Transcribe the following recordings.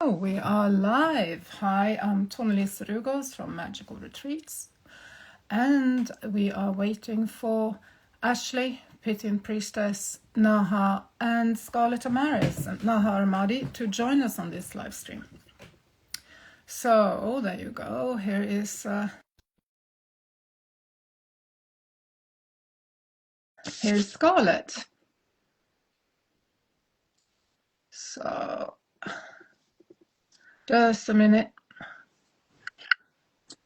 Oh, we are live. Hi, I'm Tonelise Rugaas from Magical Retreats, and we are waiting for Ashley, Pythian Priestess, Naha, and Scarlet Amaris and Naha Armady to join us on this live stream. So there you go. Here is here's Scarlet. So just a minute.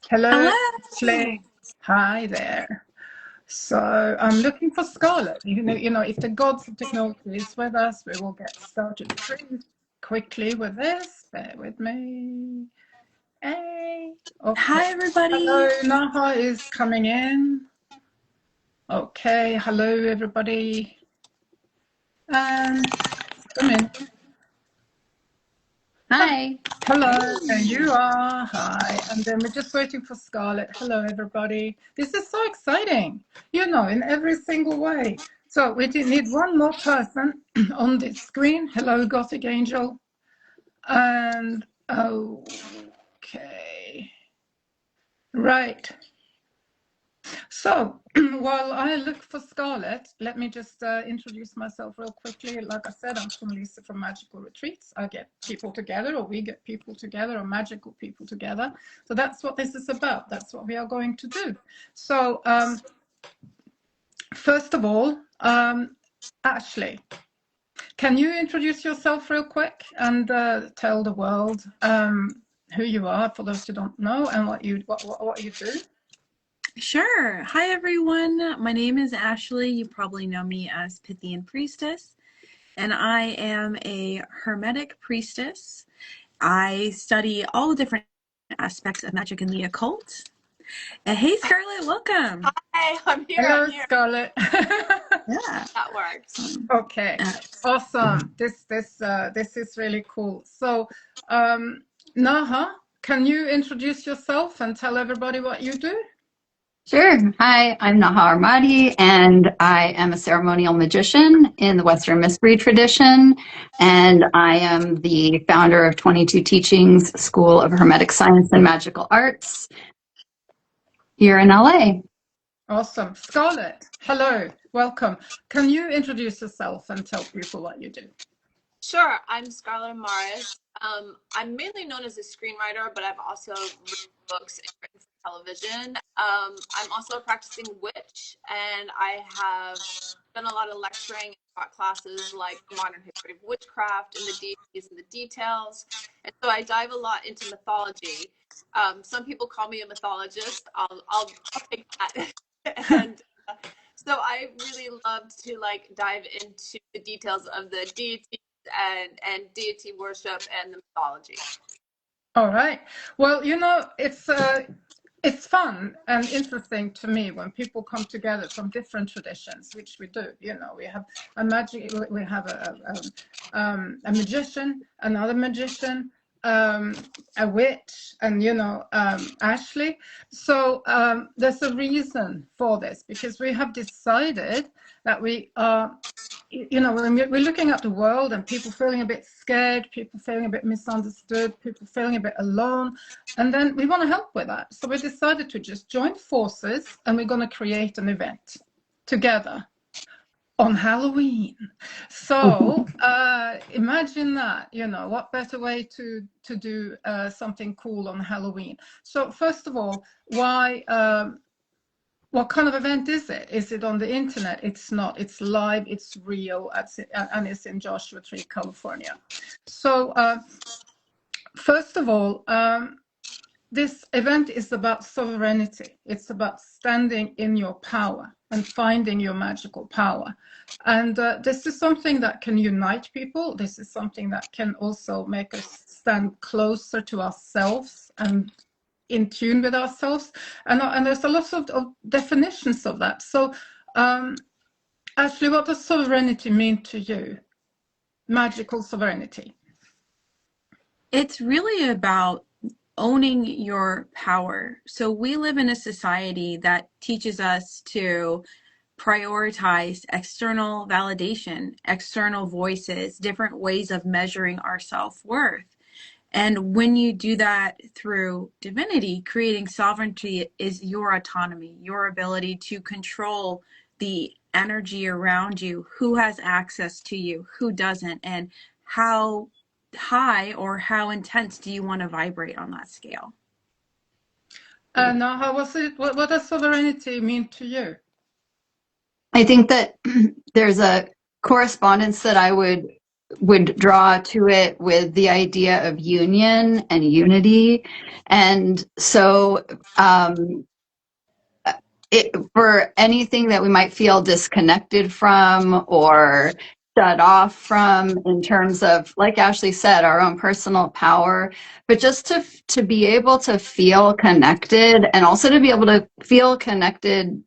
Hello, Ashley. Hi there. So I'm looking for Scarlet. You know, if the gods of technology is with us, we will get started pretty quickly with this. Bear with me. Hey. Okay. Hi, everybody. Hello, Naha is coming in. Okay. Hello, everybody. And come in. Hi. Hello, there you are. Hi. And then we're just waiting for Scarlet. Hello, everybody. This is so exciting, you know, in every single way. So we need one more person on this screen. Hello, Gothic Angel. And okay. Right. So while I look for Scarlet, let me just introduce myself real quickly. Like I said, I'm Tonelise from Magical Retreats. I get people together, or we get people together, or magical people together. So that's what this is about. That's what we are going to do. So first of all, Ashley, can you introduce yourself real quick and tell the world who you are, for those who don't know, and what you do? Sure. Hi, everyone. My name is Ashley. You probably know me as Pythian Priestess, and I am a Hermetic Priestess. I study all the different aspects of magic and the occult. And hey, Scarlet, welcome. Hi, I'm here. Hello, I'm here. Scarlet. Yeah, that works. Okay, awesome. This is really cool. So, Naha, can you introduce yourself and tell everybody what you do? Sure. Hi, I'm Naha Armady, and I am a ceremonial magician in the Western Mystery tradition, and I am the founder of 22 Teachings School of Hermetic Science and Magical Arts here in LA. Awesome. Scarlet, hello, welcome. Can you introduce yourself and tell people what you do? Sure. I'm Scarlet Amaris. I'm mainly known as a screenwriter, but I've also written books and written for television. I'm also a practicing witch, and I have done a lot of lecturing and taught classes like the modern history of witchcraft and the deities and the details. And so I dive a lot into mythology. Some people call me a mythologist. I'll take that. and so I really love to dive into the details of the deities and deity worship and the mythology. All right. Well, you know, it's fun and interesting to me when people come together from different traditions, which we do. You know, we have a magic, we have a magician, another magician, a witch, and you know, Ashley. So there's a reason for this, because we have decided that we are, you know, when we're looking at the world and people feeling a bit scared, people feeling a bit misunderstood, people feeling a bit alone, and then we want to help with that. So we decided to just join forces, and we're going to create an event together on Halloween. So imagine that, you know, what better way to do something cool on Halloween. So first of all, why what kind of event is it? Is it on the internet? It's not. It's live. It's real. And it's in Joshua Tree, California. So first of all, this event is about sovereignty. It's about standing in your power and finding your magical power. And this is something that can unite people. This is something that can also make us stand closer to ourselves and in tune with ourselves, and there's a lot of definitions of that. So Ashley, what does sovereignty mean to you? Magical sovereignty. it's really about owning your power. So we live in a society that teaches us to prioritize external validation, external voices, different ways of measuring our self-worth. And when you do that through divinity, creating sovereignty is your autonomy, your ability to control the energy around you, who has access to you, who doesn't, and how high or how intense do you want to vibrate on that scale. Now, how was it? What does sovereignty mean to you? I think that there's a correspondence that I would draw to it with the idea of union and unity. And so for anything that we might feel disconnected from or shut off from in terms of, like Ashley said, our own personal power, but just to be able to feel connected, and also to be able to feel connected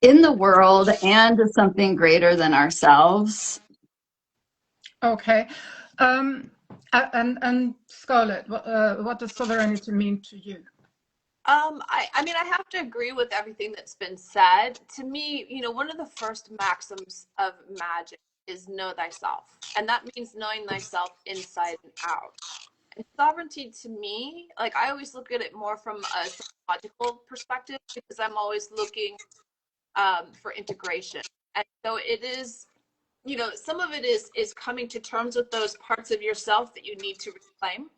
in the world and to something greater than ourselves. Okay. And Scarlet, what does sovereignty mean to you? I mean, I have to agree with everything that's been said. To me, you know, one of the first maxims of magic is know thyself. And that means knowing thyself inside and out. And sovereignty to me, like I always look at it more from a psychological perspective because I'm always looking for integration. And so it is, you know, some of it is coming to terms with those parts of yourself that you need to reclaim.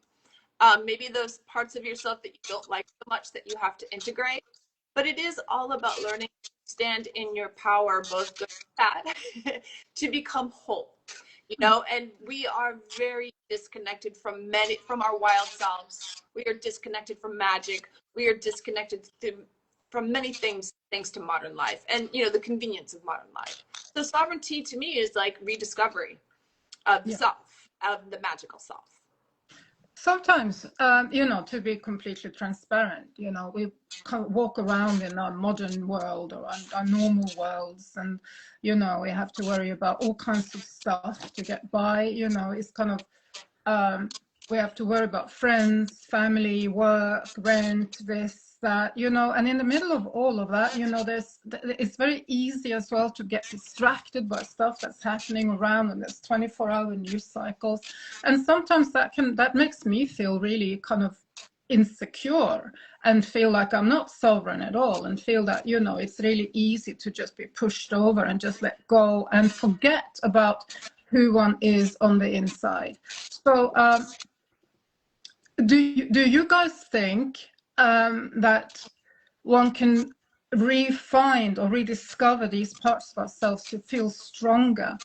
Maybe those parts of yourself that you don't like so much that you have to integrate. But it is all about learning to stand in your power, both good and bad, to become whole. You know, and we are very disconnected from our wild selves. We are disconnected from magic. We are disconnected from many things thanks to modern life and, you know, the convenience of modern life. So sovereignty to me is like rediscovery of the self, of the magical self. Sometimes, you know, to be completely transparent, you know, we walk around in our modern world or our normal worlds, and, you know, we have to worry about all kinds of stuff to get by. You know, it's kind of, we have to worry about friends, family, work, rent, this, that, you know, and in the middle of all of that, you know, it's very easy as well to get distracted by stuff that's happening around, and there's 24-hour news cycles. And sometimes that makes me feel really kind of insecure and feel like I'm not sovereign at all, and feel that, you know, it's really easy to just be pushed over and just let go and forget about who one is on the inside. So do you guys think that one can re-find or rediscover these parts of ourselves to feel stronger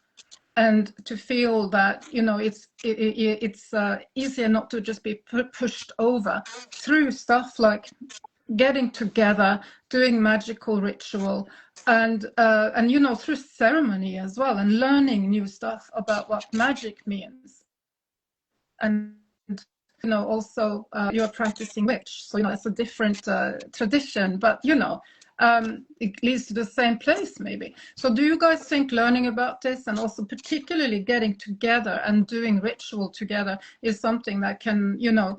and to feel that, you know, it's easier not to just be pushed over through stuff like getting together, doing magical ritual, and you know, through ceremony as well, and learning new stuff about what magic means. And you know, also you're practicing witch, so you know it's a different tradition, but you know, it leads to the same place maybe. So do you guys think learning about this, and also particularly getting together and doing ritual together, is something that can, you know,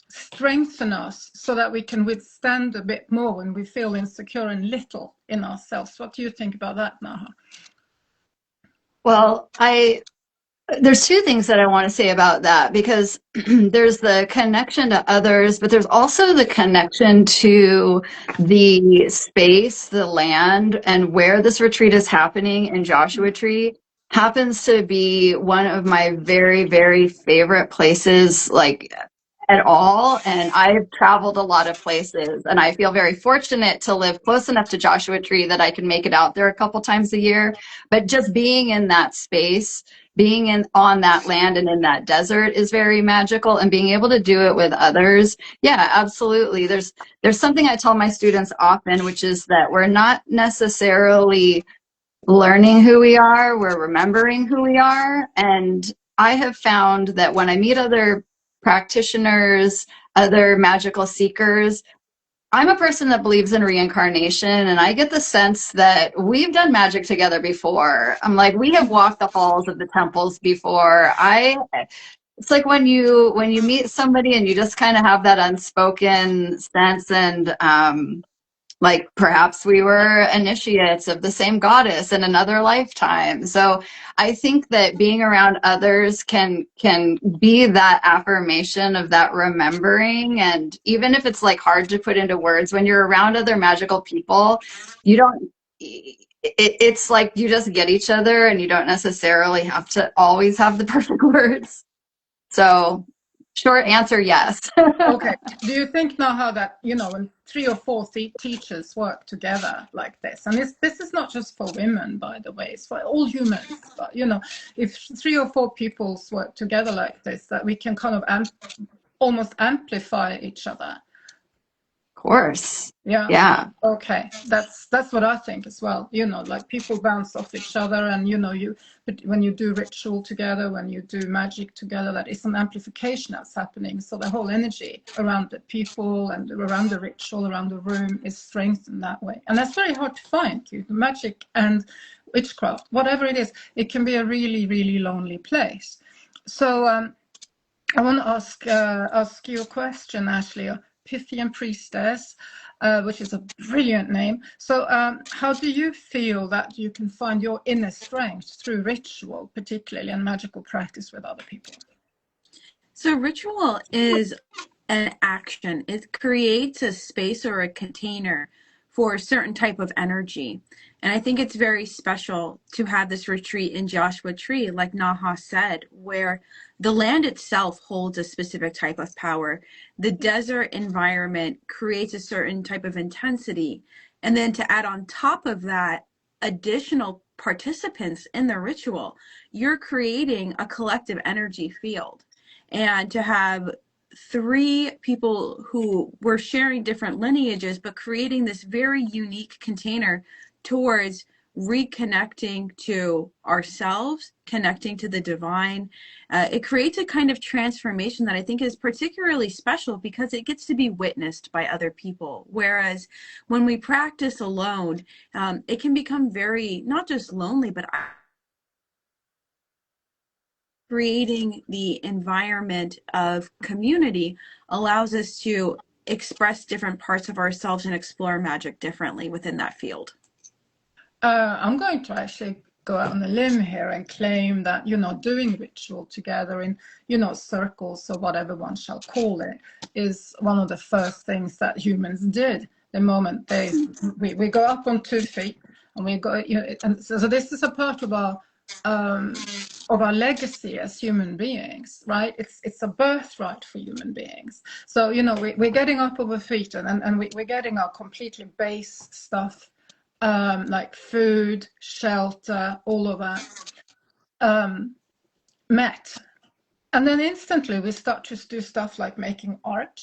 strengthen us so that we can withstand a bit more when we feel insecure and little in ourselves? What do you think about that, Naha? Well, there's two things that I want to say about that, because there's the connection to others, but there's also the connection to the space, the land, and where this retreat is happening in Joshua Tree happens to be one of my very, very favorite places, like at all. And I've traveled a lot of places, and I feel very fortunate to live close enough to Joshua Tree that I can make it out there a couple times a year. But just being in that space, being on that land and in that desert is very magical, and being able to do it with others. Yeah, absolutely. There's something I tell my students often, which is that we're not necessarily learning who we are, we're remembering who we are. And I have found that when I meet other practitioners, other magical seekers, I'm a person that believes in reincarnation, and I get the sense that we've done magic together before. I'm like, we have walked the halls of the temples before. It's like when you meet somebody and you just kind of have that unspoken sense, and like perhaps we were initiates of the same goddess in another lifetime. So I think that being around others can be that affirmation of that remembering. And even if it's like hard to put into words, when you're around other magical people, you don't it's like you just get each other and you don't necessarily have to always have the perfect words. So short answer, yes. Okay. Do you think, Naha, that, you know, when 3 or 4 teachers work together like this, and this is not just for women, by the way, it's for all humans, but, you know, if 3 or 4 peoples work together like this, that we can kind of almost amplify each other. Of course. Yeah. Yeah. Okay. That's what I think as well. You know, like people bounce off each other, and you know, but when you do ritual together, when you do magic together, that is an amplification that's happening. So the whole energy around the people and around the ritual, around the room, is strengthened that way. And that's very hard to find. Magic and witchcraft, whatever it is, it can be a really, really lonely place. So I want to ask you a question, Ashley. Pythian Priestess, which is a brilliant name. So how do you feel that you can find your inner strength through ritual, particularly, and magical practice with other people? So ritual is an action. It creates a space or a container for a certain type of energy. And I think it's very special to have this retreat in Joshua Tree, like Naha said, where the land itself holds a specific type of power. The desert environment creates a certain type of intensity. And then to add on top of that, additional participants in the ritual, you're creating a collective energy field. And to have 3 people who were sharing different lineages, but creating this very unique container towards reconnecting to ourselves, connecting to the divine. It creates a kind of transformation that I think is particularly special because it gets to be witnessed by other people. Whereas when we practice alone, it can become very, not just lonely, but creating the environment of community allows us to express different parts of ourselves and explore magic differently within that field. I'm going to actually go out on a limb here and claim that, you know, doing ritual together in, you know, circles or whatever one shall call it, is one of the first things that humans did the moment we go up on 2 feet and we go, you know, and so this is a part of our legacy as human beings, right? It's a birthright for human beings. So, you know, we're getting up over feet and we're getting our completely base stuff, like food, shelter, all of that, met. And then instantly we start to do stuff like making art,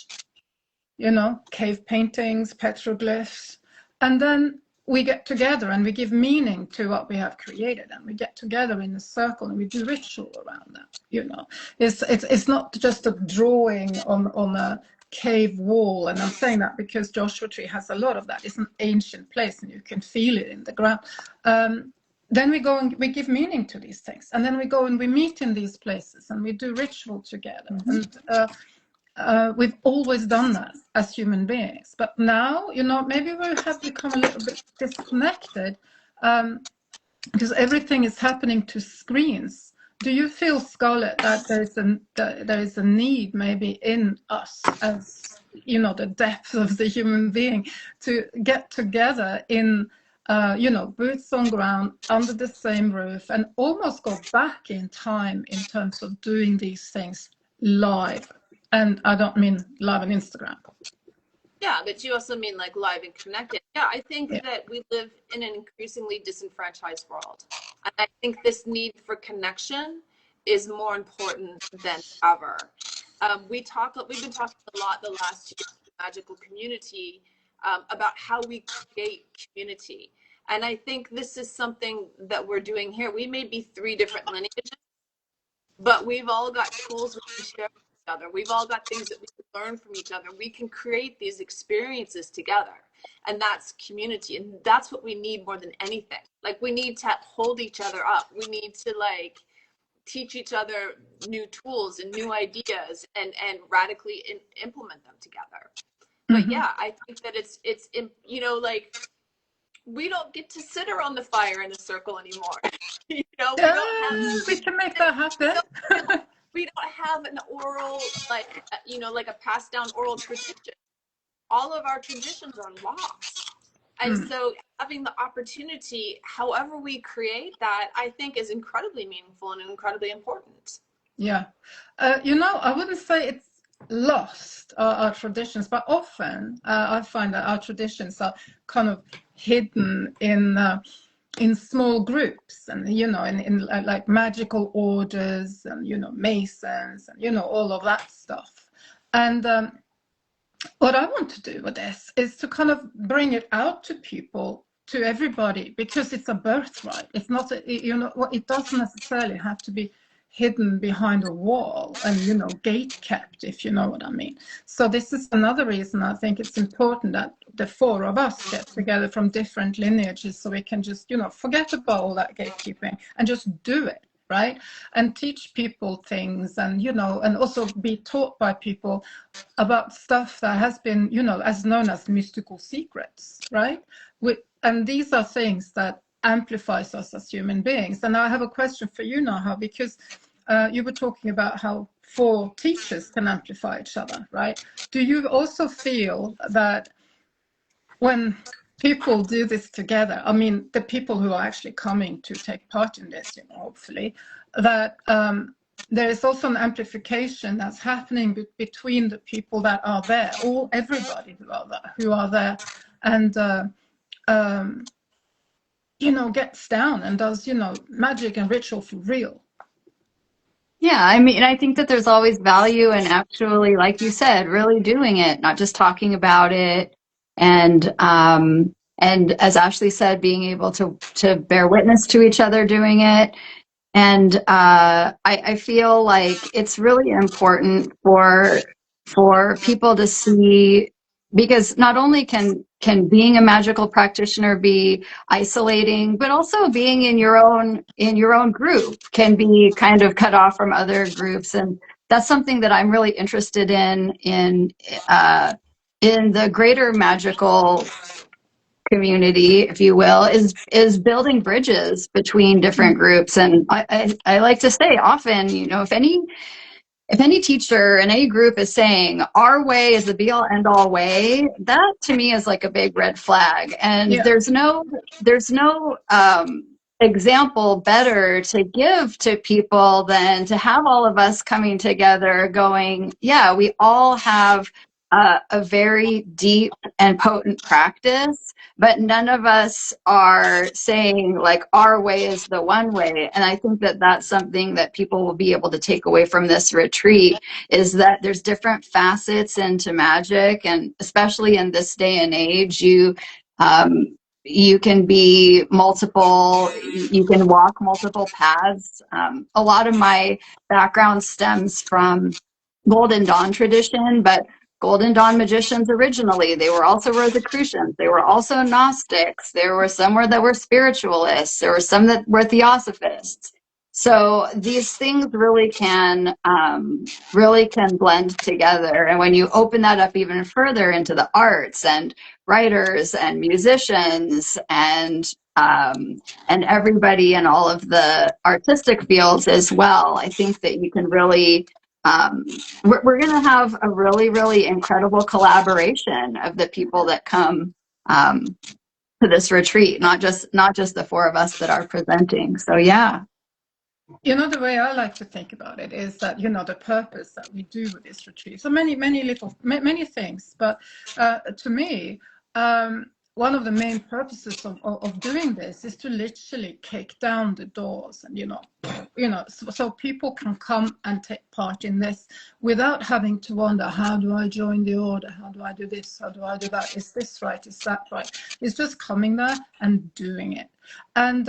you know, cave paintings, petroglyphs. And then we get together and we give meaning to what we have created, and we get together in a circle and we do ritual around that, you know. It's not just a drawing on a cave wall, and I'm saying that because Joshua Tree has a lot of that. It's an ancient place and you can feel it in the ground. Then we go and we give meaning to these things, and then we go and we meet in these places and we do ritual together. And we've always done that as human beings, but now, you know, maybe we have become a little bit disconnected because everything is happening to screens. Do you feel, Scarlet, that there is a need maybe in us, as you know, the depth of the human being, to get together in you know, boots on ground, under the same roof, and almost go back in time in terms of doing these things live? And I don't mean live on Instagram. Yeah, but you also mean like live and connected. Yeah, I think that we live in an increasingly disenfranchised world. And I think this need for connection is more important than ever. We've been talking a lot the last year in the magical community about how we create community. And I think this is something that we're doing here. We may be 3 different lineages, but we've all got tools we can share with each other. We've all got things that we can learn from each other. We can create these experiences together. And that's community. And that's what we need more than anything. Like, we need to hold each other up. We need to like teach each other new tools and new ideas and radically implement them together. But yeah, I think that it's you know, like, we don't get to sit around the fire in a circle anymore. You know, we don't have, we can make that happen. we don't have an oral, like, you know, like a passed down oral tradition. All of our traditions are lost. And so having the opportunity, however we create that, I think is incredibly meaningful and incredibly important. Yeah. You know, I wouldn't say it's lost our traditions, but often I find that our traditions are kind of hidden in small groups, and you know, in like magical orders, and you know, masons, and you know, all of that stuff. And what I want to do with this is to kind of bring it out to people, to everybody, because it's a birthright. It's not, you know, it doesn't necessarily have to be hidden behind a wall and, you know, gate kept, if you know what I mean. So this is another reason I think it's important that the four of us get together from different lineages, so we can just, you know, forget about all that gatekeeping and just do it, right? And teach people things, and, you know, and also be taught by people about stuff that has been, you know, as known as mystical secrets, right? And these are things that amplifies us as human beings. And I have a question for you, Naha, because you were talking about how four teachers can amplify each other, right? Do you also feel that when people do this together, I mean, the people who are actually coming to take part in this, you know, hopefully, that there is also an amplification that's happening between the people that are there, or everybody who are there, and you know, gets down and does, you know, magic and ritual for real. Yeah, I mean, I think that there's always value in actually, like you said, really doing it, not just talking about it. And as Ashley said, being able to bear witness to each other doing it. And I feel like it's really important for people to see, because not only can being a magical practitioner be isolating, but also being in your own group can be kind of cut off from other groups. And that's something that I'm really interested in the greater magical community, if you will, is building bridges between different groups. And I like to say often, you know, if any teacher in any group is saying our way is the be all end all way, that to me is like a big red flag. And there's no example better to give to people than to have all of us coming together going, yeah, we all have a very deep and potent practice, but none of us are saying like our way is the one way. And I think that that's something that people will be able to take away from this retreat, is that there's different facets into magic, and especially in this day and age, you can be multiple, you can walk multiple paths. A lot of my background stems from Golden Dawn tradition, but Golden Dawn magicians originally, they were also Rosicrucians. They were also Gnostics. There were some that were spiritualists. There were some that were Theosophists. So these things really can blend together. And when you open that up even further into the arts and writers and musicians and everybody in all of the artistic fields as well, I think that you can really we're going to have a really, really incredible collaboration of the people that come to this retreat, not just the four of us that are presenting. So yeah. You know, the way I like to think about it is that, you know, the purpose that we do with this retreat, so many things, but to me, one of the main purposes of doing this is to literally kick down the doors, and, you know, so people can come and take part in this without having to wonder, how do I join the order? How do I do this? How do I do that? Is this right? Is that right? It's just coming there and doing it. And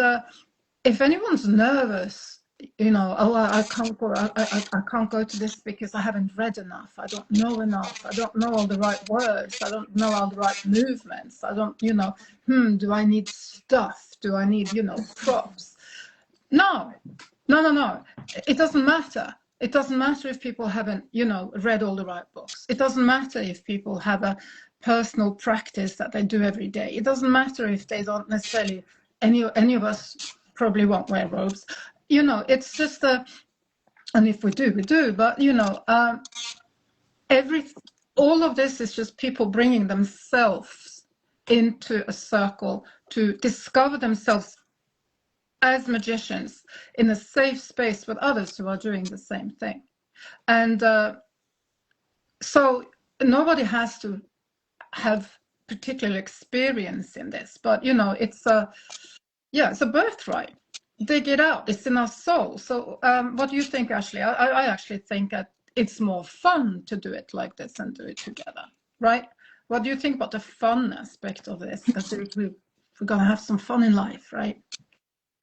if anyone's nervous, you know, oh, I can't go. I can't go to this because I haven't read enough. I don't know enough. I don't know all the right words. I don't know all the right movements. I don't, you know, do I need stuff? Do I need, you know, props? No. It doesn't matter. It doesn't matter if people haven't, you know, read all the right books. It doesn't matter if people have a personal practice that they do every day. It doesn't matter if they don't necessarily, any of us probably won't wear robes. You know, it's just and if we do, we do. But, you know, all of this is just people bringing themselves into a circle to discover themselves as magicians in a safe space with others who are doing the same thing. And so nobody has to have particular experience in this, but, you know, it's it's a birthright. Dig it out. It's in our soul. So what do you think, Ashley? I actually think that it's more fun to do it like this and do it together, right? What do you think about the fun aspect of this? Because we're going to have some fun in life, right?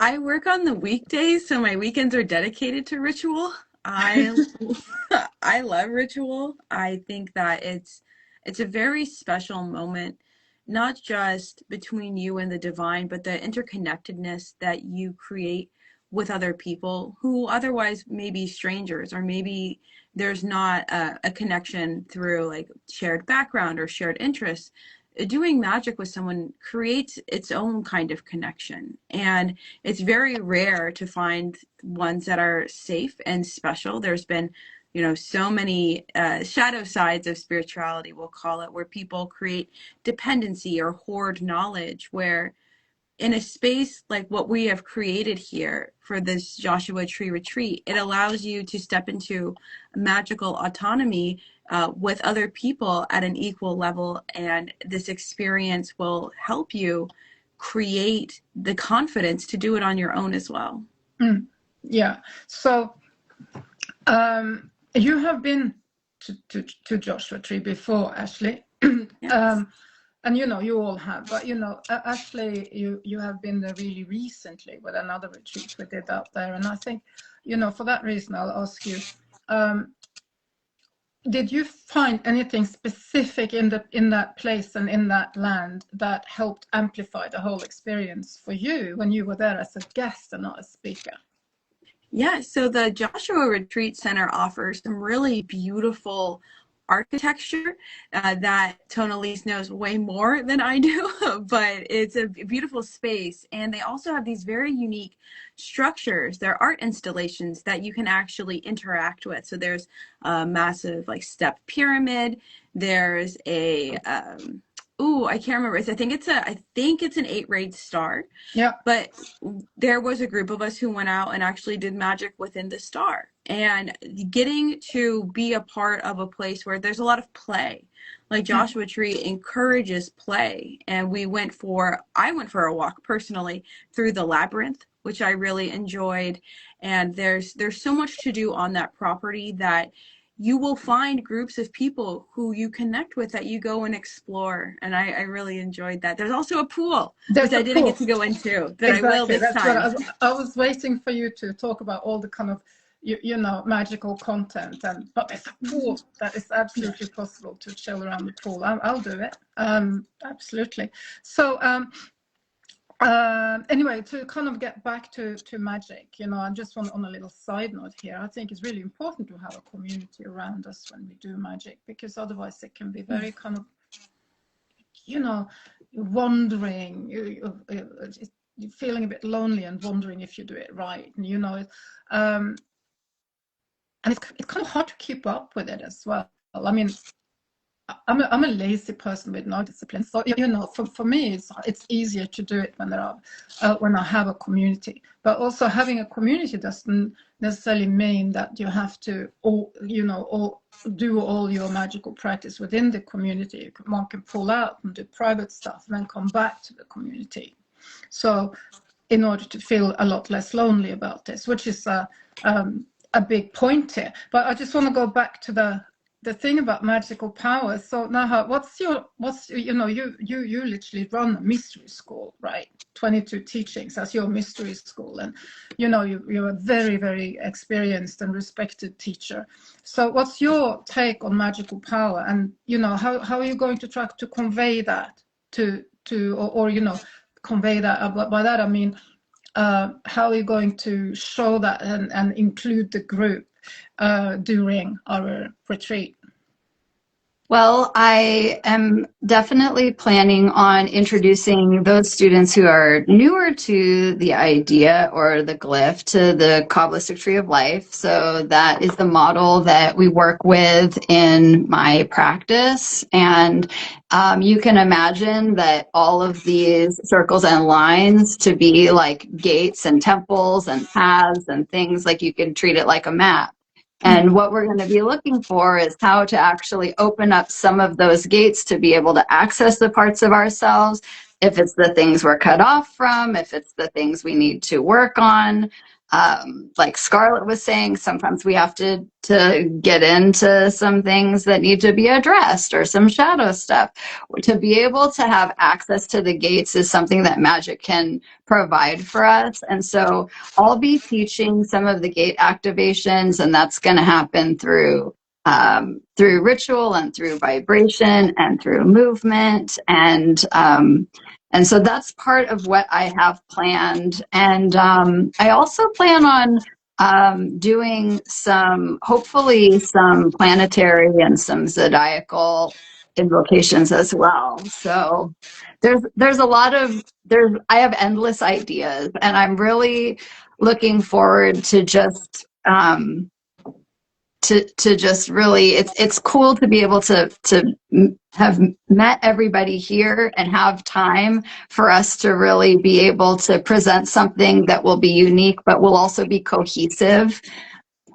I work on the weekdays, so my weekends are dedicated to ritual. I love ritual. I think that it's a very special moment, not just between you and the divine, but the interconnectedness that you create with other people who otherwise may be strangers, or maybe there's not a connection through like shared background or shared interests. Doing magic with someone creates its own kind of connection, and it's very rare to find ones that are safe and special. There's been, you know, so many shadow sides of spirituality, we'll call it, where people create dependency or hoard knowledge, where in a space like what we have created here for this Joshua Tree retreat, it allows you to step into magical autonomy with other people at an equal level. And this experience will help you create the confidence to do it on your own as well. Yeah. So you have been to Joshua Tree before, Ashley. Yes. And, you know, you all have, but, you know, actually, you have been there really recently with another retreat we did out there. And I think, you know, for that reason, I'll ask you, did you find anything specific in that place and in that land that helped amplify the whole experience for you when you were there as a guest and not a speaker? Yeah, so the Joshua Retreat Center offers some really beautiful architecture that Tonelise knows way more than I do, but it's a beautiful space. And they also have these very unique structures. They're art installations that you can actually interact with. So there's a massive like step pyramid. There's a I can't remember. I think it's an 8-rayed star. Yeah. But there was a group of us who went out and actually did magic within the star. And getting to be a part of a place where there's a lot of play. Like Joshua Tree encourages play. And I went for a walk personally through the labyrinth, which I really enjoyed. And there's so much to do on that property that you will find groups of people who you connect with that you go and explore. And I really enjoyed that. There's also a pool, which I didn't get to go into, but exactly. I will this time. I was waiting for you to talk about all the kind of, you know, magical content. But there's a pool that is absolutely possible to chill around the pool. I'll do it. Absolutely. So, anyway, to kind of get back to magic, you know, I just want on a little side note here. I think it's really important to have a community around us when we do magic, because otherwise it can be very kind of, you know, wandering, you're feeling a bit lonely and wondering if you do it right, and you know, and it's kind of hard to keep up with it as well. I mean, I'm a lazy person with no discipline, so you know, for me it's easier to do it when when I have a community. But also having a community doesn't necessarily mean that you have to do all your magical practice within the community. One can pull out and do private stuff and then come back to the community. So in order to feel a lot less lonely about this, which is a big point here. But I just want to go back to the thing about magical powers. So Naha, you know, you literally run a mystery school, right? 22 teachings as your mystery school, and you know, you're a very, very experienced and respected teacher. So what's your take on magical power, and you know, how are you going to try to convey that or you know, convey that? By that I mean, how are you going to show that and include the group during our retreat? Well, I am definitely planning on introducing those students who are newer to the idea or the glyph to the Kabbalistic Tree of Life. So that is the model that we work with in my practice. And you can imagine that all of these circles and lines to be like gates and temples and paths and things, like you can treat it like a map. And what we're going to be looking for is how to actually open up some of those gates to be able to access the parts of ourselves. If it's the things we're cut off from, if it's the things we need to work on. Like Scarlet was saying, sometimes we have to get into some things that need to be addressed or some shadow stuff. To be able to have access to the gates is something that Magick can provide for us. And so I'll be teaching some of the gate activations, and that's going to happen through ritual and through vibration and through movement. And so that's part of what I have planned. And I also plan on doing hopefully some planetary and some zodiacal invocations as well. So there's a lot of, I have endless ideas, and I'm really looking forward to just to just really, it's cool to be able to have met everybody here and have time for us to really be able to present something that will be unique but will also be cohesive.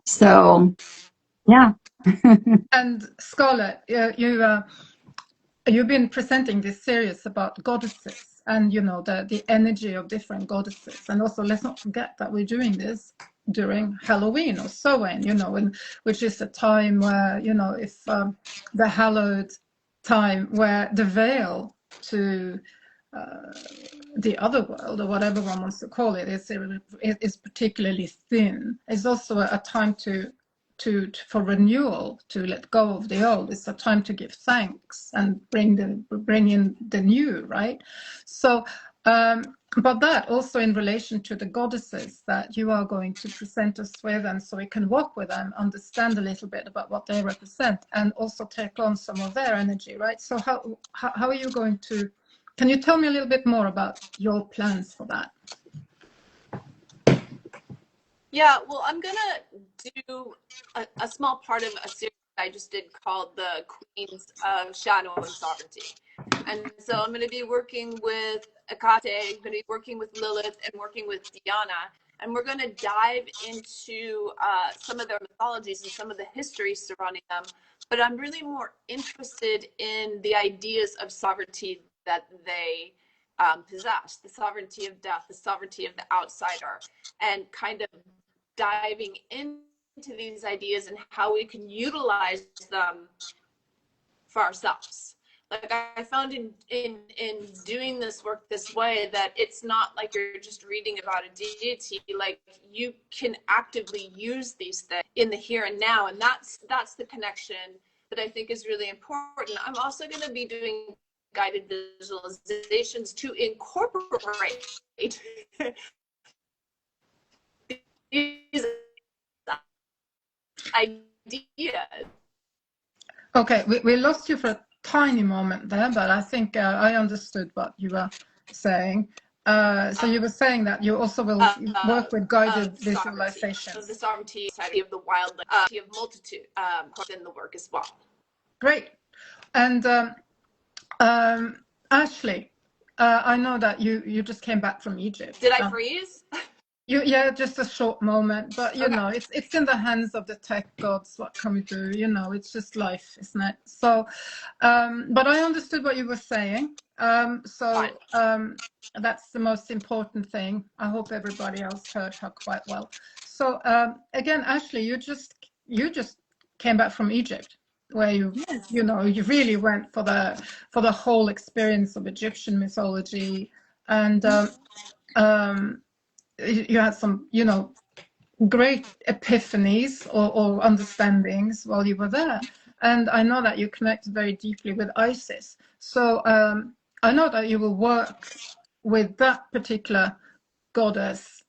So yeah. And Scarlet, you've been presenting this series about goddesses and the energy of different goddesses. And also, let's not forget that we're doing this during Halloween or Samhain, which is a time where, if the hallowed time where the veil to the other world, or whatever one wants to call it, is particularly thin. It's also a time for renewal, to let go of the old. It's a time to give thanks and bring in the new, right? So but that also in relation to the goddesses that you are going to present us with, and so we can walk with them, understand a little bit about what they represent, and also take on some of their energy, right? So how are you going to, can you tell me a little bit more about your plans for that? Yeah, well, I'm going to do a small part of a series I just did called The Queens of Shadow and Sovereignty. And so I'm going to be working with Akate, I'm going to be working with Lilith, and working with Diana. And we're going to dive into some of their mythologies and some of the history surrounding them. But I'm really more interested in the ideas of sovereignty that they possess, the sovereignty of death, the sovereignty of the outsider, and kind of diving into these ideas and how we can utilize them for ourselves. Like I found in doing this work this way that it's not like you're just reading about a deity. Like you can actively use these things in the here and now, and that's the connection that I think is really important. I'm also going to be doing guided visualizations to incorporate these ideas. Okay, we lost you for a tiny moment there, but I think I understood what you were saying. So you were saying that you also will work with guided visualizations. The sovereignty of the wildlife, of multitude in the work as well. Great. And Ashley, I know that you just came back from Egypt. Did I freeze? Yeah, just a short moment, but know, it's in the hands of the tech gods. What can we do? It's just life, isn't it? So, but I understood what you were saying. That's the most important thing. I hope everybody else heard her quite well. So, again, Ashley, you just came back from Egypt, where you really went for the whole experience of Egyptian mythology, and you had some, great epiphanies or understandings while you were there. And I know that you connected very deeply with Isis. So I know that you will work with that particular goddess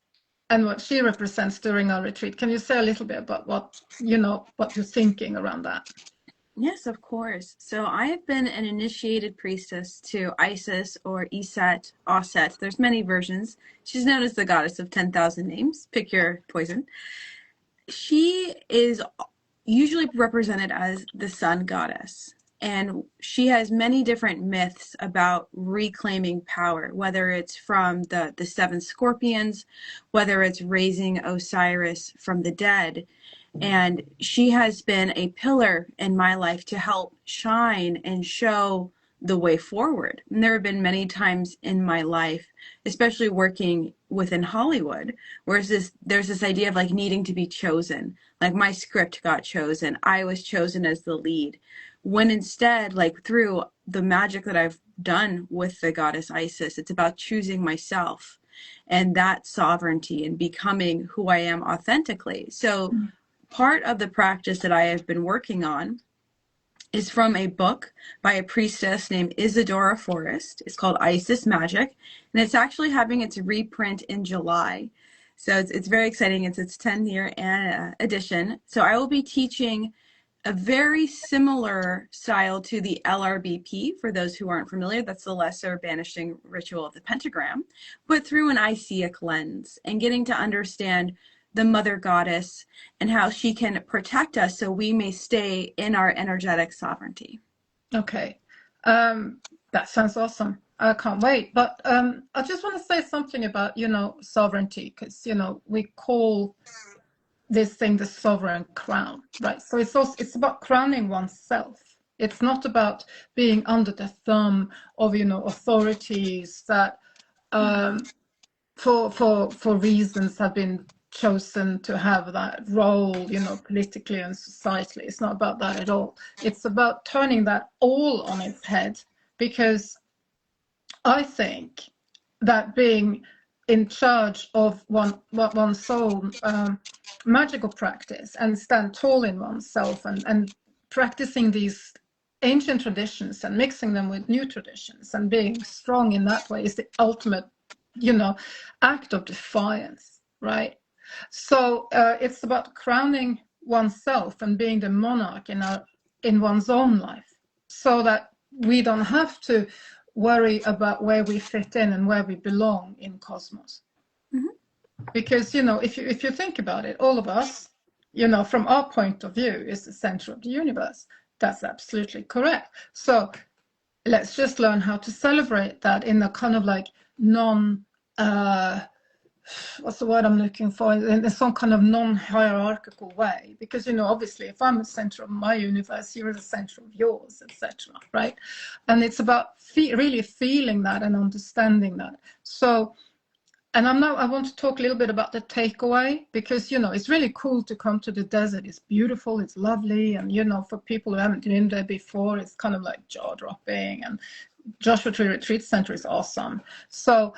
and what she represents during our retreat. Can you say a little bit about what you're thinking around that? Yes, of course. So I have been an initiated priestess to Isis or Iset, Auset. There's many versions. She's known as the goddess of 10,000 names. Pick your poison. She is usually represented as the sun goddess. And she has many different myths about reclaiming power, whether it's from the seven scorpions, whether it's raising Osiris from the dead. And she has been a pillar in my life to help shine and show the way forward. And there have been many times in my life, especially working within Hollywood, where there's this idea of like needing to be chosen. Like my script got chosen. I was chosen as the lead. When instead, like through the magic that I've done with the goddess Isis, it's about choosing myself and that sovereignty and becoming who I am authentically. So part of the practice that I have been working on is from a book by a priestess named Isadora Forrest. It's called Isis Magic, and it's actually having its reprint in July. So it's very exciting. It's its 10-year edition. So I will be teaching a very similar style to the LRBP, for those who aren't familiar. That's the lesser banishing ritual of the pentagram, but through an Isiac lens and getting to understand the mother goddess and how she can protect us so we may stay in our energetic sovereignty. Okay. That sounds awesome. I can't wait. But I just want to say something about, sovereignty, because, we call this thing the sovereign crown, right? So it's about crowning oneself. It's not about being under the thumb of, authorities that for reasons have been chosen to have that role, politically and societally. It's not about that at all. It's about turning that all on its head, because I think that being in charge of one's own magical practice and stand tall in oneself and practicing these ancient traditions and mixing them with new traditions and being strong in that way is the ultimate, act of defiance, right? So it's about crowning oneself and being the monarch in one's own life, so that we don't have to worry about where we fit in and where we belong in cosmos. Mm-hmm. Because if you think about it, all of us, from our point of view, is the center of the universe. That's absolutely correct. So let's just learn how to celebrate that in a kind of like what's the word I'm looking for, in some kind of non-hierarchical way, because obviously if I'm the center of my universe, you're the center of yours, etc., right? And it's about really feeling that and understanding that. So, and I want to talk a little bit about the takeaway, because it's really cool to come to the desert. It's beautiful, it's lovely, and for people who haven't been there before, it's kind of like jaw-dropping, and Joshua Tree Retreat Center is awesome. So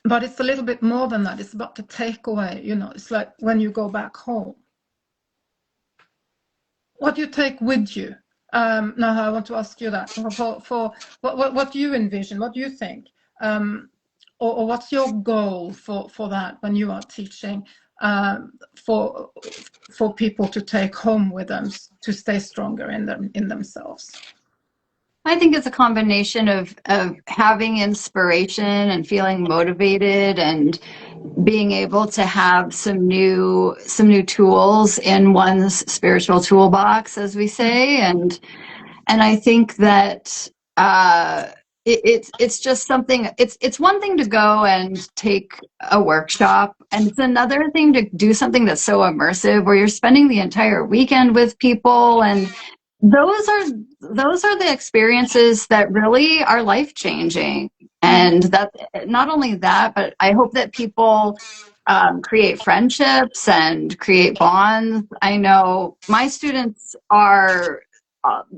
but it's a little bit more than that. It's about the takeaway. It's like when you go back home, what do you take with you? Naha, I want to ask you that. For what do you envision? What do you think? Or what's your goal for that when you are teaching for people to take home with them to stay stronger in themselves? I think it's a combination of having inspiration and feeling motivated and being able to have some new tools in one's spiritual toolbox, as we say. And I think that it's just something. It's one thing to go and take a workshop, and it's another thing to do something that's so immersive, where you're spending the entire weekend with people, and those are the experiences that really are life-changing. And that, not only that, but I hope that people create friendships and create bonds. I know my students are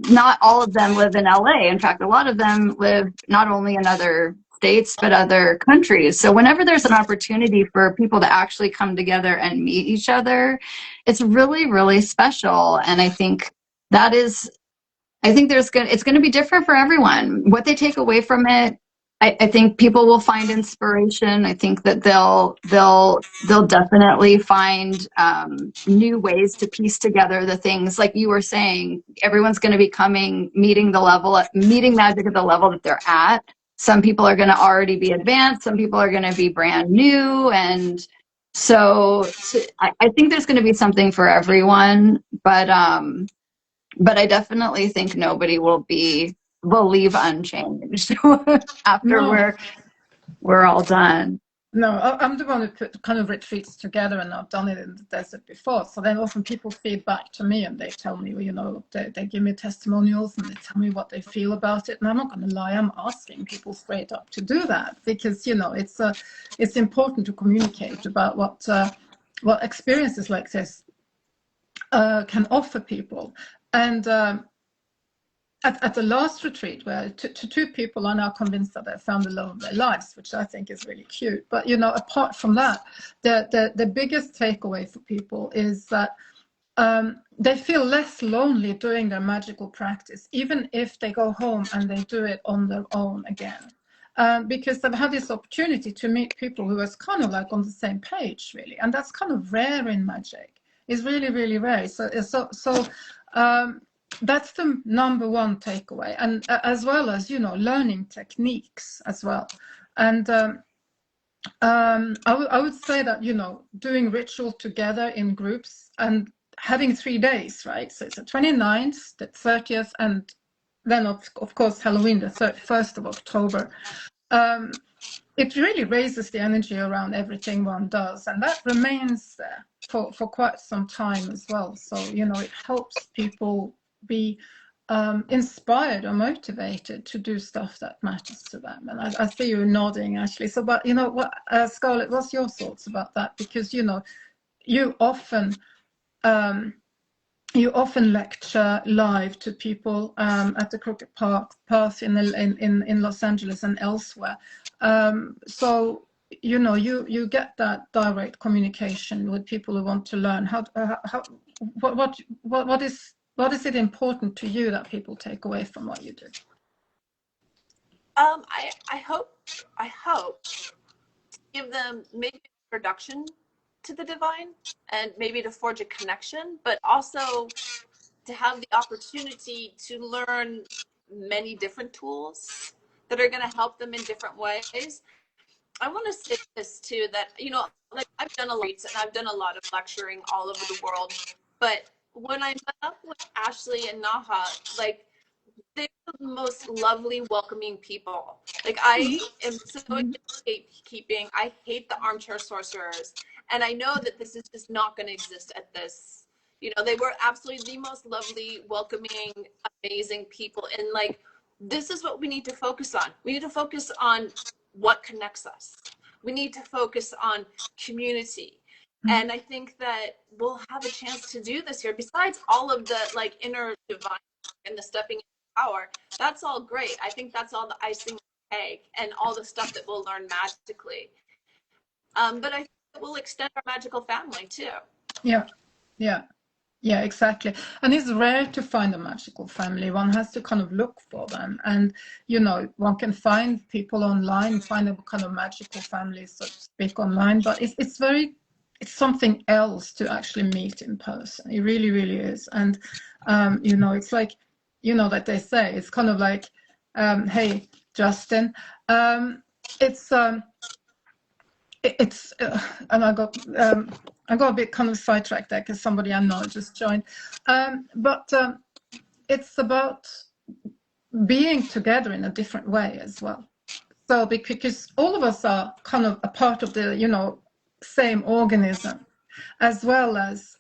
not all of them live in LA. In fact, a lot of them live not only in other states but other countries. So whenever there's an opportunity for people to actually come together and meet each other, it's really, really special. And I think it's going to be different for everyone. What they take away from it I think people will find inspiration. I think that they'll definitely find new ways to piece together the things. Like you were saying, everyone's going to be meeting magic at the level that they're at. Some people are going to already be advanced. Some people are going to be brand new, and so I think there's going to be something for everyone. But I definitely think nobody will leave unchanged after No, we're all done. no, I'm the one who put kind of retreats together, and I've done it in the desert before. So then often people feed back to me and they tell me, well, you know, they give me testimonials and they tell me what they feel about it. And I'm not going to lie, I'm asking people straight up to do that because, you know, it's important to communicate about what experiences like this can offer people. And at the last retreat, where two people are now convinced that they found the love of their lives, which I think is really cute. But, you know, apart from that, the biggest takeaway for people is that they feel less lonely doing their magical practice, even if they go home and they do it on their own again. Because they've had this opportunity to meet people who is kind of like on the same page, really. And that's kind of rare in magic. It's really, really rare. So that's the number one takeaway, and as well as, you know, learning techniques as well. And I would say that, you know, doing ritual together in groups and having 3 days, right? So it's the 29th, the 30th, and then of course Halloween, the 31st of October. It really raises the energy around everything one does, and that remains there for quite some time as well. So, you know, it helps people be inspired or motivated to do stuff that matters to them. And I see you nodding, Ashley. So, but you know what, Scarlet, what's your thoughts about that? Because, you know, you often lecture live to people at the Crooked Path in Los Angeles and elsewhere. So, you know, you get that direct communication with people who want to learn. What is it important to you that people take away from what you do? I hope give them maybe an introduction to the divine and maybe to forge a connection, but also to have the opportunity to learn many different tools that are going to help them in different ways. I want to say this too, that, you know, like I've done a lot and I've done a lot of lecturing all over the world, but when I met up with Ashley and Naha, like, they're the most lovely, welcoming people. Like, I am so into gatekeeping. I hate the armchair sorcerers. And I know that this is just not going to exist at this. You know, they were absolutely the most lovely, welcoming, amazing people. And like, this is what we need to focus on. We need to focus on what connects us. We need to focus on community. And I think that we'll have a chance to do this here. Besides all of the like inner divine and the stepping into power, that's all great. I think that's all the icing on the cake and all the stuff that we'll learn magically. But I think we'll extend our magical family too. Yeah, exactly. And it's rare to find a magical family. One has to kind of look for them. And, you know, one can find people online, find a kind of magical family, so to speak, online. But it's something else to actually meet in person. It really, really is. And, you know, it's like, you know, that they say, it's kind of like, hey, Justin, and I got a bit kind of sidetracked there because somebody I know just joined. But it's about being together in a different way as well. So because all of us are kind of a part of the, you know, same organism, as well as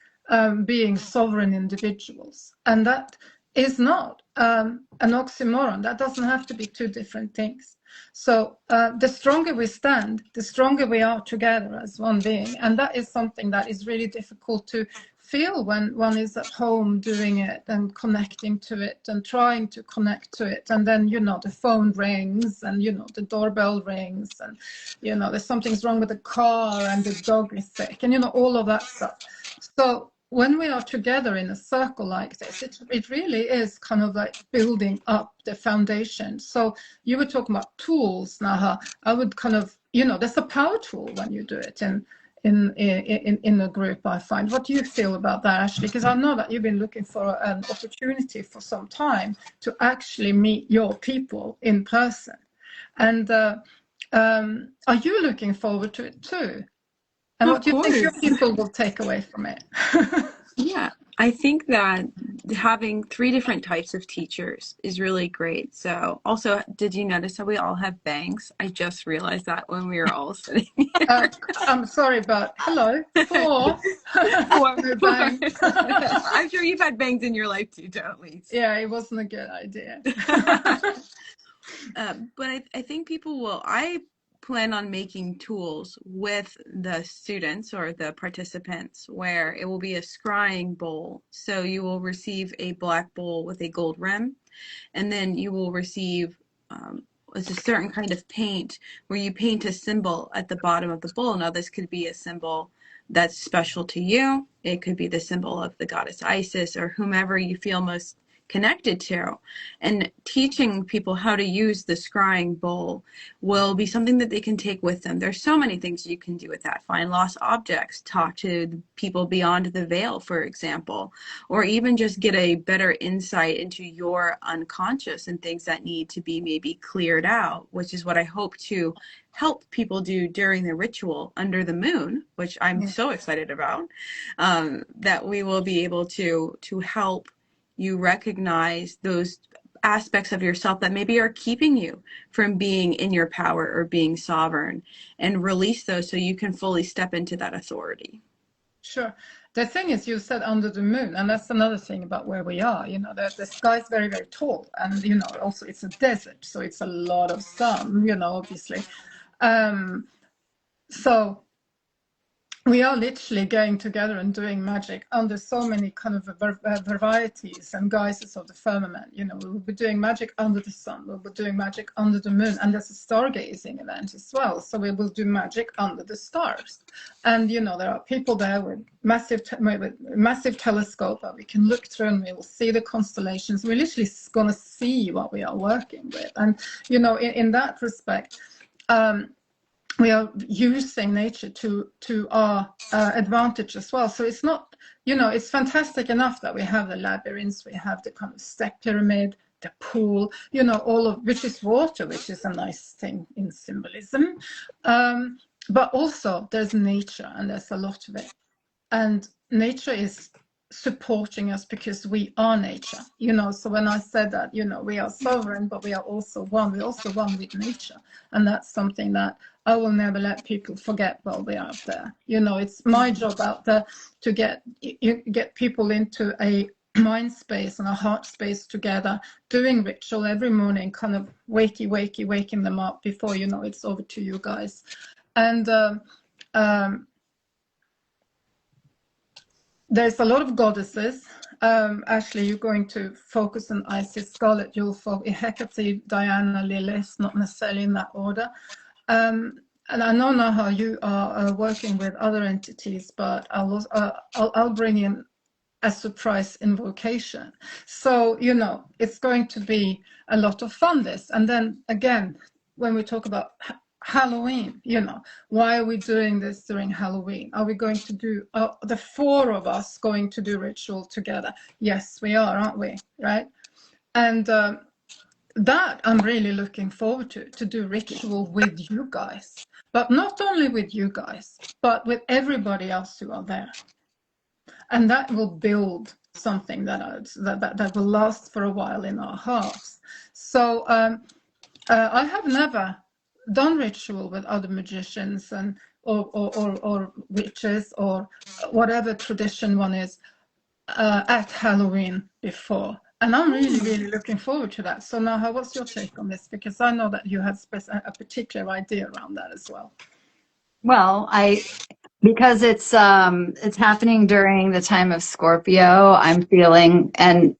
being sovereign individuals. And that is not an oxymoron. That doesn't have to be two different things. So the stronger we stand, the stronger we are together as one being. And that is something that is really difficult to feel when one is at home doing it and connecting to it and trying to connect to it. And then, you know, the phone rings and, you know, the doorbell rings and, you know, there's something's wrong with the car and the dog is sick and, you know, all of that stuff. So when we are together in a circle like this, it really is kind of like building up the foundation. So you were talking about tools, Naha. I would kind of, there's a power tool when you do it in a group, I find. What do you feel about that, Ashley? Because I know that you've been looking for an opportunity for some time to actually meet your people in person. And are you looking forward to it too? And what do you think your people will take away from it? Yeah, I think that having 3 different types of teachers is really great. So also, did you notice how we all have bangs? I just realized that when we were all sitting here. I'm sorry, but hello, 4. Bangs. I'm sure you've had bangs in your life too, Tonelise. Yeah, it wasn't a good idea. But I think people will, I plan on making tools with the students or the participants where it will be a scrying bowl. So you will receive a black bowl with a gold rim, and then you will receive it's a certain kind of paint where you paint a symbol at the bottom of the bowl. Now this could be a symbol that's special to you. It could be the symbol of the goddess Isis or whomever you feel most connected to. And teaching people how to use the scrying bowl will be something that they can take with them. There's so many things you can do with that. Find lost objects, talk to people beyond the veil, for example, or even just get a better insight into your unconscious and things that need to be maybe cleared out, which is what I hope to help people do during the ritual under the moon, which I'm so excited about, that we will be able to help you recognize those aspects of yourself that maybe are keeping you from being in your power or being sovereign, and release those so you can fully step into that authority. Sure. The thing is, you said under the moon, and that's another thing about where we are. The sky is very, very tall, and also it's a desert, so it's a lot of sun, obviously. So we are literally going together and doing magic under so many kind of varieties and guises of the firmament. We'll be doing magic under the sun, we'll be doing magic under the moon, and there's a stargazing event as well. So we will do magic under the stars. And, there are people there with massive telescope that we can look through, and we will see the constellations. We're literally going to see what we are working with. And, in that respect, we are using nature to our advantage as well. So it's not, it's fantastic enough that we have the labyrinths, we have the kind of step pyramid, the pool, all of which is water, which is a nice thing in symbolism. But also there's nature, and there's a lot of it. And nature is supporting us because we are nature, so when I said that, we are sovereign, but we are also one. We're also one with nature, and that's something that I will never let people forget while we're out there. It's my job out there to get people into a mind space and a heart space together, doing ritual every morning, kind of waking them up before it's over to you guys. And there's a lot of goddesses. Ashley, you're going to focus on Isis. Scarlet, you'll focus Hecate, Diana, Lilith, not necessarily in that order. And I know now how you are working with other entities, but I'll bring in a surprise invocation. So, it's going to be a lot of fun, this. And then again, when we talk about Halloween, why are we doing this during Halloween? Are we going to do the 4 of us going to do ritual together? Yes, we are, aren't we? Right? And that I'm really looking forward to do ritual with you guys, but not only with you guys, but with everybody else who are there. And that will build something that will last for a while in our hearts. So I have never done ritual with other magicians and or witches or whatever tradition one is at Halloween before, and I'm really looking forward to that. So Naha, what's your take on this? Because I know that you have a particular idea around that as well. Well, because it's happening during the time of Scorpio, I'm feeling, and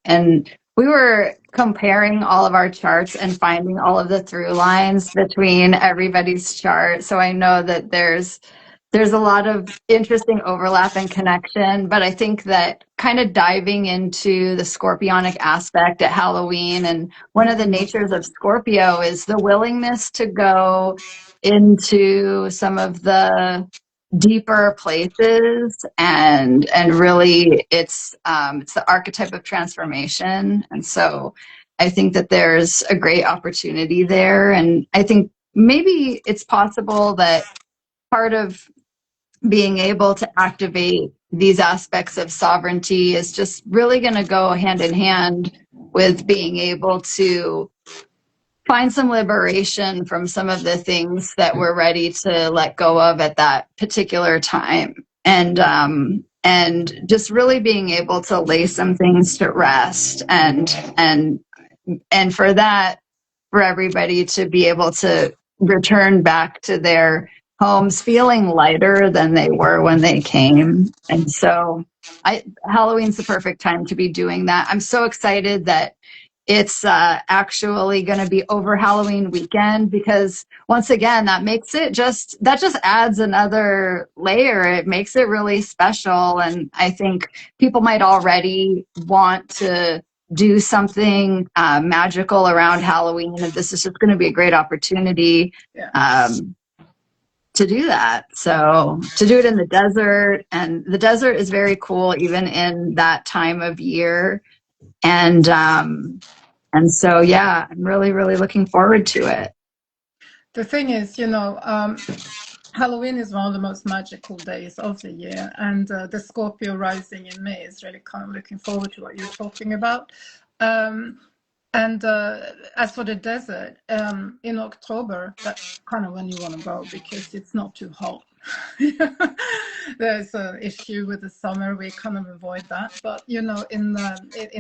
we were comparing all of our charts and finding all of the through lines between everybody's chart. So I know that there's there's a lot of interesting overlap and connection, but I think that kind of diving into the scorpionic aspect at Halloween, and one of the natures of Scorpio is the willingness to go into some of the deeper places, and really it's the archetype of transformation. And so I think that there's a great opportunity there, and I think maybe it's possible that part of being able to activate these aspects of sovereignty is just really going to go hand in hand with being able to find some liberation from some of the things that we're ready to let go of at that particular time. And just really being able to lay some things to rest, and for that, for everybody to be able to return back to their homes feeling lighter than they were when they came. And so Halloween's the perfect time to be doing that. I'm so excited that it's actually going to be over Halloween weekend, because once again, that just adds another layer. It makes it really special. And I think people might already want to do something magical around Halloween, and this is just going to be a great opportunity to do that. So to do it in the desert, and the desert is very cool even in that time of year. And so, yeah, I'm really, really looking forward to it. The thing is, Halloween is one of the most magical days of the year, and the Scorpio rising in May is really kind of looking forward to what you're talking about. And as for the desert, in October, that's kind of when you want to go, because it's not too hot. There's an issue with the summer. We kind of avoid that, but in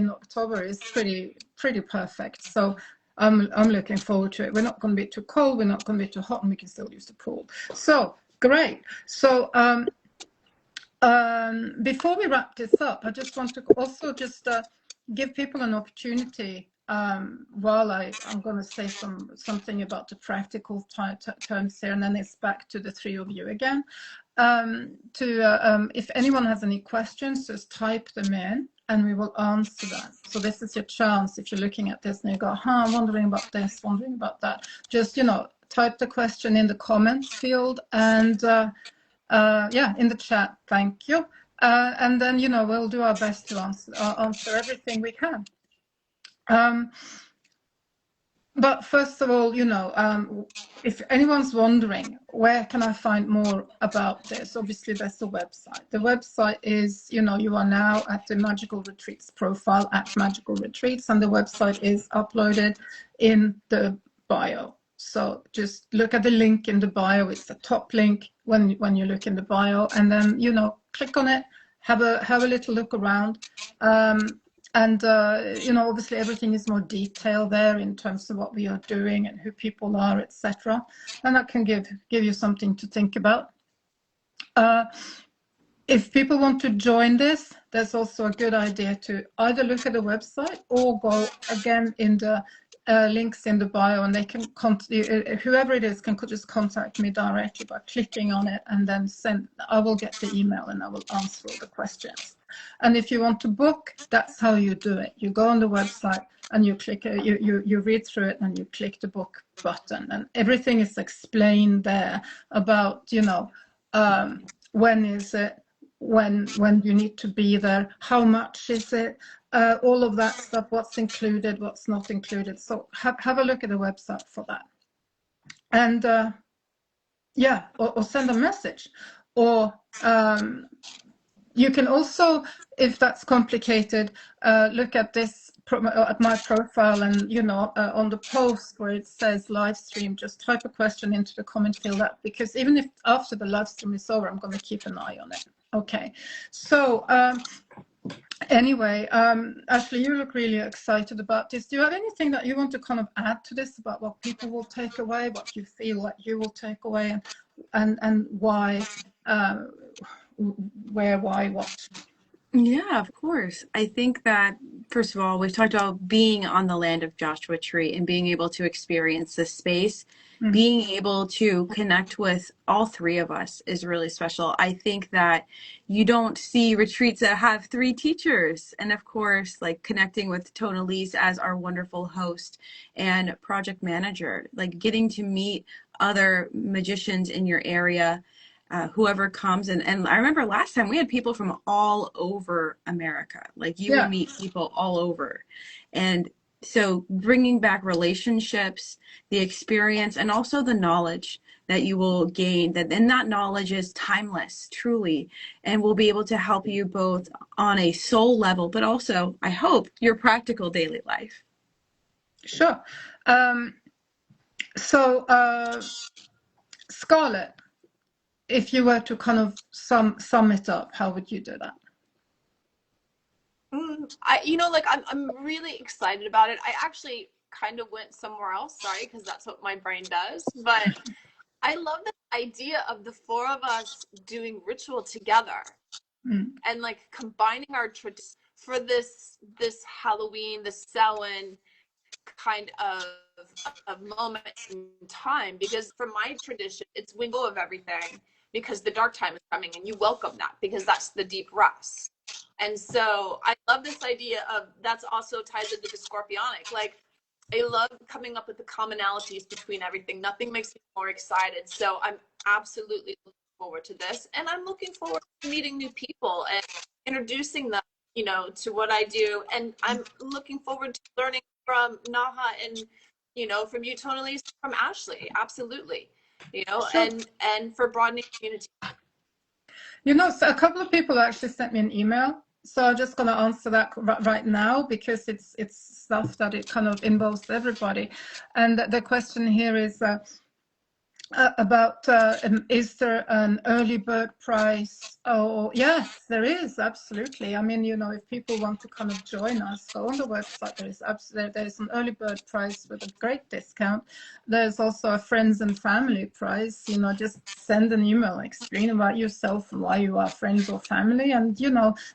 October is pretty perfect. So I'm looking forward to it. We're not going to be too cold. We're not going to be too hot, and we can still use the pool. So great. So before we wrap this up, I just want to also just give people an opportunity. While I'm going to say something about the practical terms here, and then it's back to the three of you again. If anyone has any questions, just type them in, and we will answer that. So this is your chance. If you're looking at this and you go, I'm wondering about this, wondering about that, just type the question in the comments field, and in the chat. Thank you. And then we'll do our best to answer everything we can. But first of all, if anyone's wondering, where can I find more about this? Obviously, there's a website. The website is, you are now at the Magical Retreats profile at Magical Retreats, and the website is uploaded in the bio. So just look at the link in the bio. It's the top link when you look in the bio, and then, click on it, have a little look around. And, obviously everything is more detailed there in terms of what we are doing and who people are, etc. And that can give you something to think about. If people want to join this, there's also a good idea to either look at the website or go again in the links in the bio, and they can whoever it is can just contact me directly by clicking on it, and then I will get the email and I will answer all the questions. And if you want to book, that's how you do it. You go on the website and you click, you read through it, and you click the book button, and everything is explained there about, when is it, when you need to be there, how much is it, all of that stuff, what's included, what's not included. So have a look at the website for that. And or send a message, or you can also, if that's complicated, look at this at my profile, and on the post where it says live stream, just type a question into the comment field, because even if after the live stream is over, I'm going to keep an eye on it. Okay, so anyway, Ashley, you look really excited about this. Do you have anything that you want to kind of add to this about what people will take away, what you feel like you will take away, and why, where, why, what? Yeah, of course. I think that first of all, we've talked about being on the land of Joshua Tree and being able to experience this space. Being able to connect with all three of us is really special. I think that you don't see retreats that have 3 teachers. And of course, like connecting with Tonelise as our wonderful host and project manager, like getting to meet other magicians in your area, whoever comes. And I remember last time we had people from all over America. Like you would meet people all over. And so bringing back relationships, the experience, and also the knowledge that you will gain, and that knowledge is timeless, truly, and will be able to help you both on a soul level, but also, I hope, your practical daily life. Sure. Scarlet, if you were to kind of sum it up, how would you do that? I'm really excited about it. I actually kind of went somewhere else, sorry, because that's what my brain does. But I love the idea of the 4 of us doing ritual together and like combining our traditions for this Halloween, the Samhain kind of moment in time. Because for my tradition, it's window of everything, because the dark time is coming, and you welcome that because that's the deep rest. And so I love this idea of that's also ties into the Scorpionic. Like, I love coming up with the commonalities between everything. Nothing makes me more excited. So I'm absolutely looking forward to this. And I'm looking forward to meeting new people and introducing them, to what I do. And I'm looking forward to learning from Naha and, from you, Tonelise, from Ashley. Absolutely. Sure. And for broadening community. So a couple of people actually sent me an email. So I'm just going to answer that right now, because it's stuff that it kind of involves everybody. And the question here is about is there an early bird price? Oh, yes, there is, absolutely. I mean, if people want to kind of join us, go on the website. There's an early bird price with a great discount. There's also a friends and family price. Just send an email, explain about yourself and why you are friends or family. And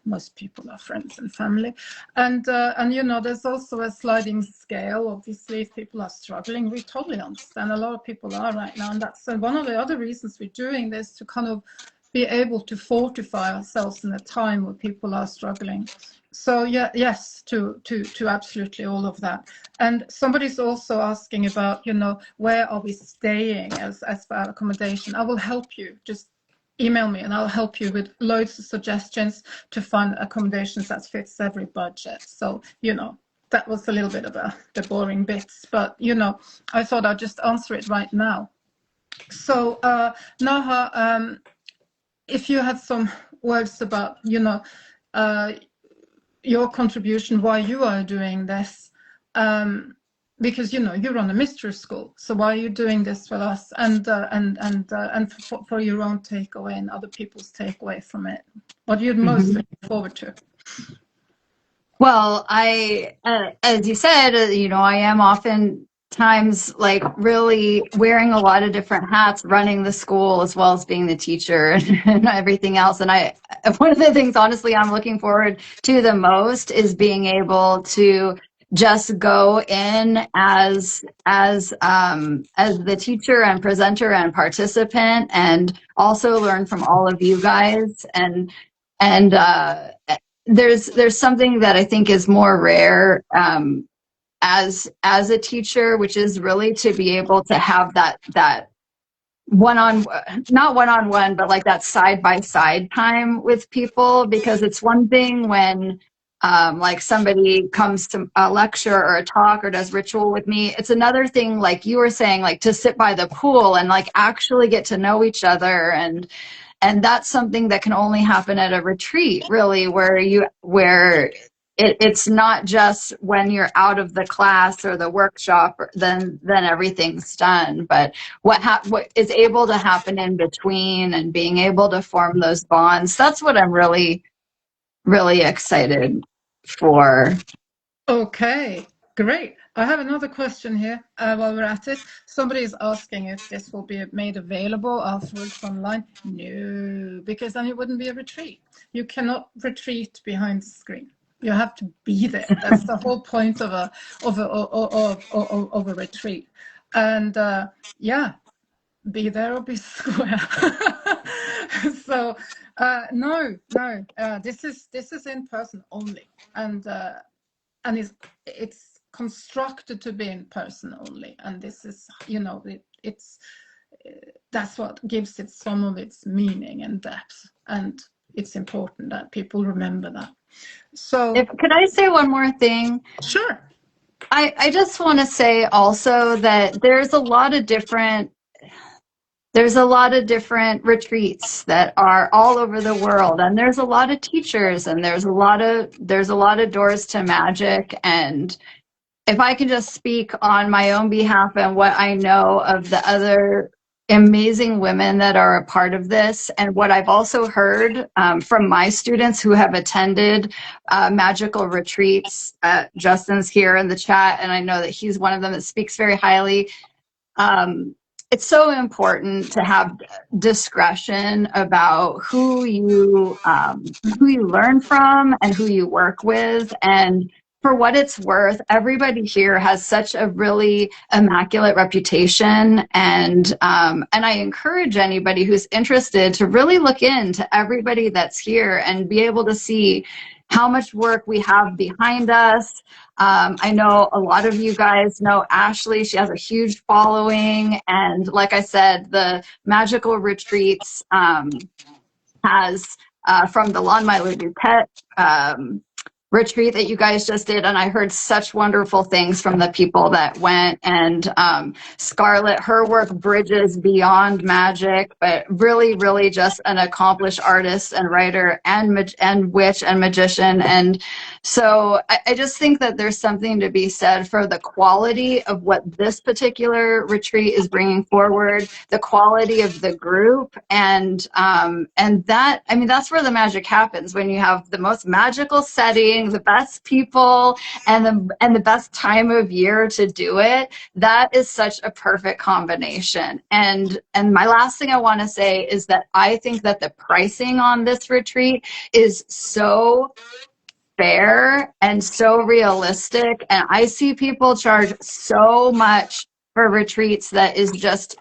most people are friends and family. And there's also a sliding scale. Obviously, if people are struggling, we totally understand. A lot of people are right now, and that's one of the other reasons we're doing this, to kind of be able to fortify ourselves in a time where people are struggling. So yes, to absolutely all of that. And somebody's also asking about, where are we staying as for our accommodation? I will help you. Just email me and I'll help you with loads of suggestions to find accommodations that fits every budget. So, that was a little bit of the boring bits, but, I thought I'd just answer it right now. So, Naha, if you had some words about, your contribution, why you are doing this, because you run a mystery school. So why are you doing this with us, and for your own takeaway and other people's takeaway from it? What are you most looking forward to? Well, as you said, I am oftentimes like really wearing a lot of different hats, running the school as well as being the teacher and everything else. And one of the things, honestly, I'm looking forward to the most is being able to just go in as the teacher and presenter and participant, and also learn from all of you guys. And there's something that I think is more rare as a teacher, which is really to be able to have that not one-on-one, but like that side-by-side time with people. Because it's one thing when like somebody comes to a lecture or a talk or does ritual with me. It's another thing, like you were saying, like to sit by the pool and like actually get to know each other. And that's something that can only happen at a retreat, really, where it's not just when you're out of the class or the workshop, then everything's done. But what is able to happen in between and being able to form those bonds, that's what I'm really, really excited for. Okay, great. I have another question here while we're at it. Somebody is asking if this will be made available afterwards online. No, because then it wouldn't be a retreat. You cannot retreat behind the screen. You have to be there. That's the whole point of a retreat. And yeah, be there or be square. So no, this is in person only, and it's constructed to be in person only, and this is, you know, it's that's what gives it some of its meaning and depth, and it's important that people remember that. So Could I say one more thing? sure. I just want to say also that there's a lot of different retreats that are all over the world, and there's a lot of teachers, and there's a lot of doors to magic. And if I can just speak on my own behalf and what I know of the other amazing women that are a part of this, and what I've also heard from my students who have attended magical retreats. Justin's here in the chat, and I know that he's one of them that speaks very highly. It's so important to have discretion about who you learn from and who you work with. And for what it's worth, everybody here has such a really immaculate reputation, and I encourage anybody who's interested to really look into everybody that's here and be able to see how much work we have behind us. I know a lot of you guys know Ashley. She has a huge following, and like I said, the magical retreats has from the Lawn My Lulu Pet retreat that you guys just did, and I heard such wonderful things from the people that went. And Scarlet, her work bridges beyond magic, but really just an accomplished artist and writer and witch and magician. And so I just think that there's something to be said for the quality of what this particular retreat is bringing forward, the quality of the group, and that, I mean, that's where the magic happens, when you have the most magical setting, the best people, and the best time of year to do it. That is such a perfect combination. And my last thing I want to say is that I think that the pricing on this retreat is so fair and so realistic, and I see people charge so much for retreats that is just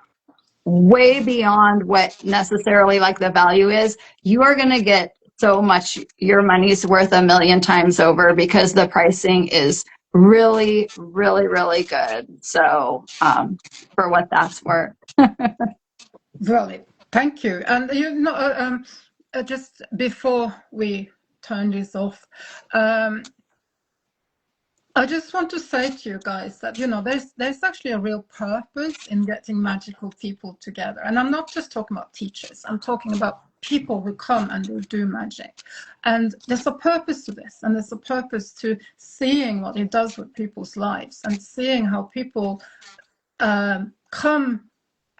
way beyond what necessarily like the value is. You are going to get so much, your money's worth a million times over, because the pricing is really good. So for what that's worth. Well, thank you. And you know, just before we turn this off, I just want to say to you guys that, you know, there's actually a real purpose in getting magical people together. And I'm not just talking about teachers. I'm talking about people who come and who do magic. And there's a purpose to this. And there's a purpose to seeing what it does with people's lives, and seeing how people come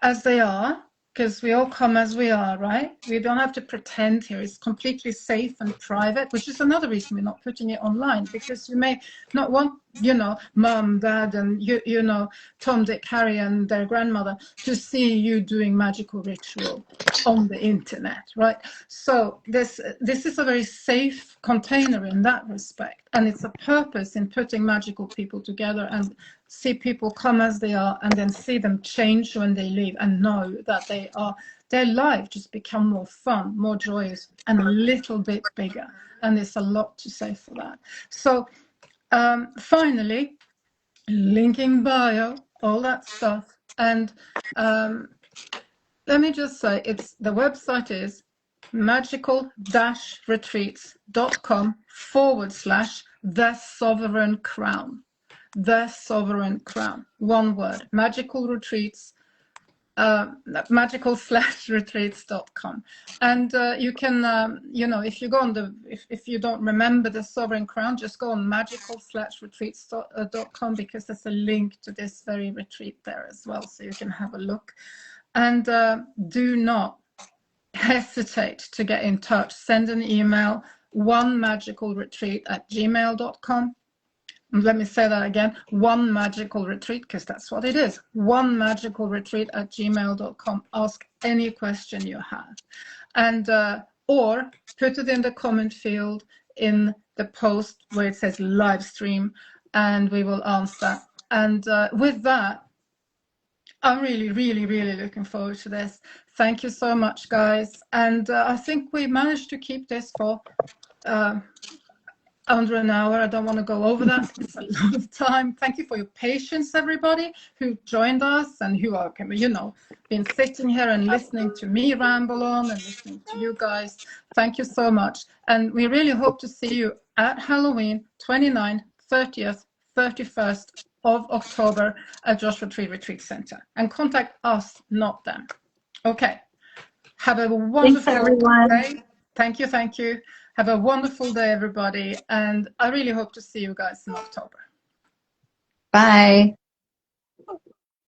as they are, because we all come as we are, right? We don't have to pretend here. It's completely safe and private, which is another reason we're not putting it online, because you may not want, you know, mom, dad, and you know, Tom, Dick, Harry, and their grandmother to see you doing magical ritual on the internet, right? So this is a very safe container in that respect, and it's a purpose in putting magical people together and see people come as they are, and then see them change when they leave, and know that their life just become more fun, more joyous, and a little bit bigger. And there's a lot to say for that. So finally, linking bio, all that stuff. And let me just say, the website is magical-retreats.com/the Sovereign Crown. The Sovereign Crown, one word. Magical retreats, magical-retreats.com. And you can, you know, if you go on if you don't remember the Sovereign Crown, just go on magical-retreats.com, because there's a link to this very retreat there as well, so you can have a look. And do not hesitate to get in touch. Send an email, onemagicalretreat@gmail.com. Let me say that again, one magical retreat, because that's what it is. onemagicalretreat@gmail.com. Ask any question you have. And or put it in the comment field in the post where it says live stream, and we will answer. And with that, I'm really, really, really looking forward to this. Thank you so much, guys. And I think we managed to keep this for under an hour. I don't want to go over that. It's a lot of time. Thank you for your patience, everybody who joined us and who are, you know, been sitting here and listening to me ramble on and listening to you guys. Thank you so much. And we really hope to see you at Halloween, 29th, 30th, 31st of October at Joshua Tree Retreat Center. And contact us, not them. Okay. Have a wonderful day. Thank you. Thank you. Have a wonderful day, everybody. And I really hope to see you guys in October. Bye.